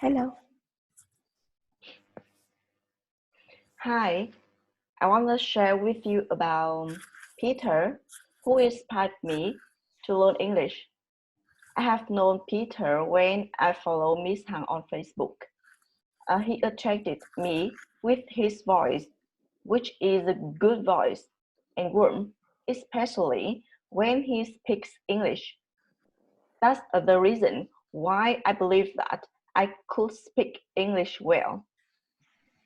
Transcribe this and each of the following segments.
Hello. Hi, I want to share with you about Peter, who inspired me to learn English. I have known Peter when I follow Miss Han on Facebook. He attracted me with his voice, which is a good voice and warm, especially when he speaks English. That's the reason why I believe that I could speak English well.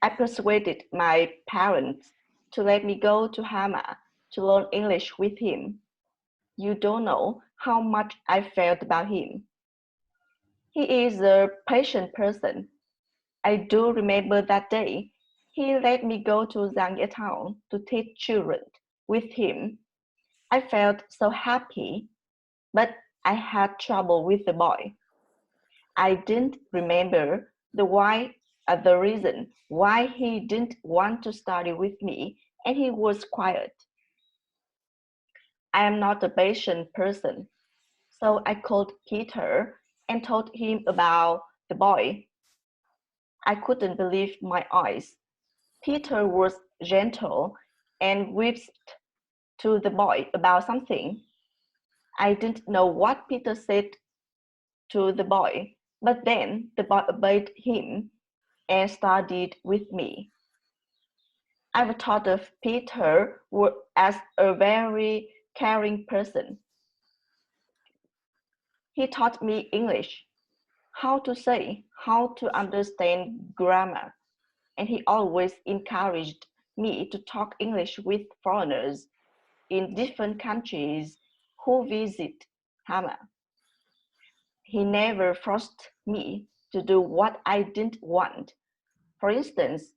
I persuaded my parents to let me go to Hama to learn English with him. You don't know how much I felt about him. He is a patient person. I do remember that day. He let me go to Gia Nghia town to teach children with him. I felt so happy, but I had trouble with the boy. I didn't remember the reason why he didn't want to study with me, and he was quiet. I am not a patient person, so I called Peter and told him about the boy. I couldn't believe my eyes. Peter was gentle and whispered to the boy about something. I didn't know what Peter said to the boy, but then the boy obeyed him and studied with me. I've thought of Peter as a very caring person. He taught me English, how to say, how to understand grammar, and he always encouraged me to talk English with foreigners in different countries who visit Hama. He never forced me to do what I didn't want. For instance,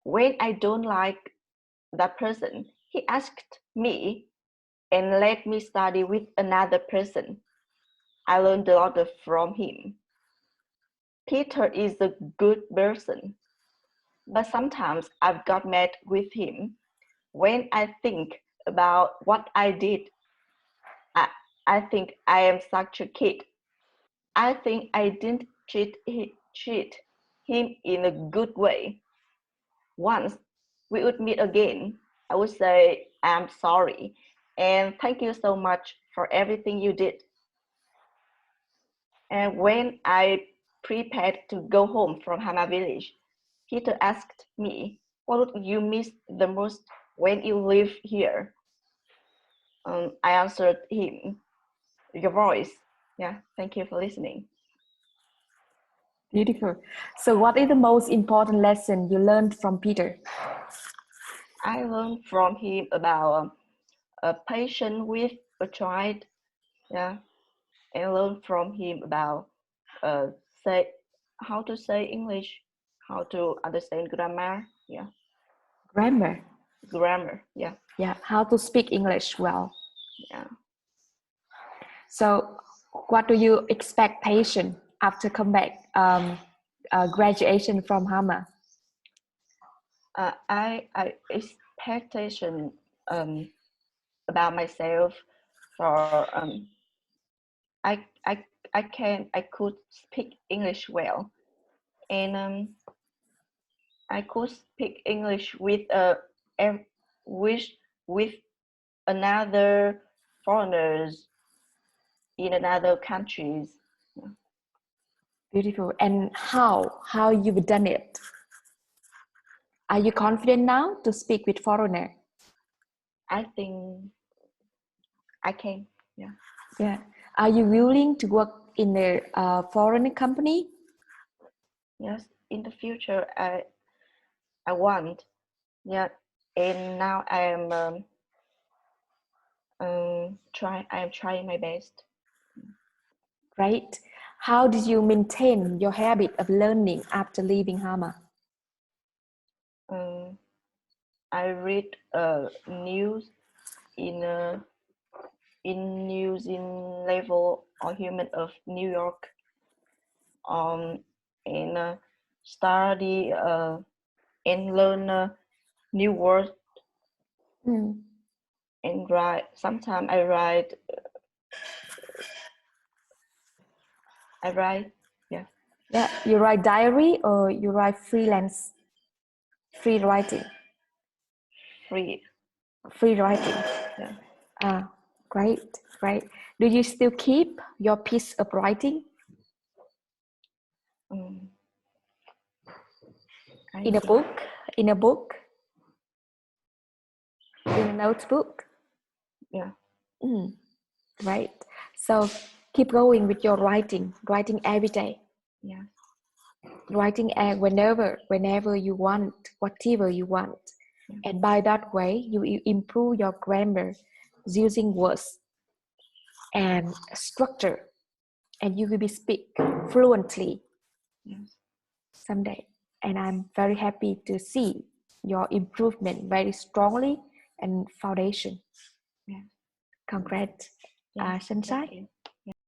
when I don't like that person, he asked me and let me study with another person. I learned a lot from him. Peter is a good person, but sometimes I've got mad with him when I think about what I did. I, I think I am such a kid. I think I didn't treat him in a good way. Once we would meet again, I would say, I'm sorry and thank you so much for everything you did. And when I prepared to go home from Hama village, Peter asked me, what would you miss the most when you live here? I answered him, your voice. Yeah, thank you for listening. Beautiful. So what is the most important lesson you learned from Peter? I learned from him about patience with a child. Yeah, and learned from him about uh, say how to say English, how to understand grammar. Yeah, Grammar. grammar. Yeah, Yeah, how to speak English well. yeah. So what do you expectation after come back graduation from Hama? I expectation about myself for I I could speak English well, and I could speak English with with another foreigners in another countries. Beautiful. And how you've done it? Are you confident now to speak with foreigner? I think I can. Yeah. Yeah. Are you willing to work in a foreign company? Yes. In the future, I want. Yeah. And now I am trying my best. Right? How did you maintain your habit of learning after leaving Hama? I read news in news in level on human of New York, and study and learn new words and write. Sometimes I write. Yeah. Yeah, you write diary or you write freelance, free writing, Free. free writing. Yeah. Ah, great, great. Do you still keep your piece of writing I in a see. book, in a book, in a notebook? Yeah. Right. So keep going with your writing, writing every day, Yeah. writing whenever you want, whatever you want. Yeah. And by that way, you improve your grammar using words and structure, and you will be speak fluently Yes. someday. And I'm very happy to see your improvement very strongly and foundation. Yeah. Congrats, Yeah. Sunshine. Thank you.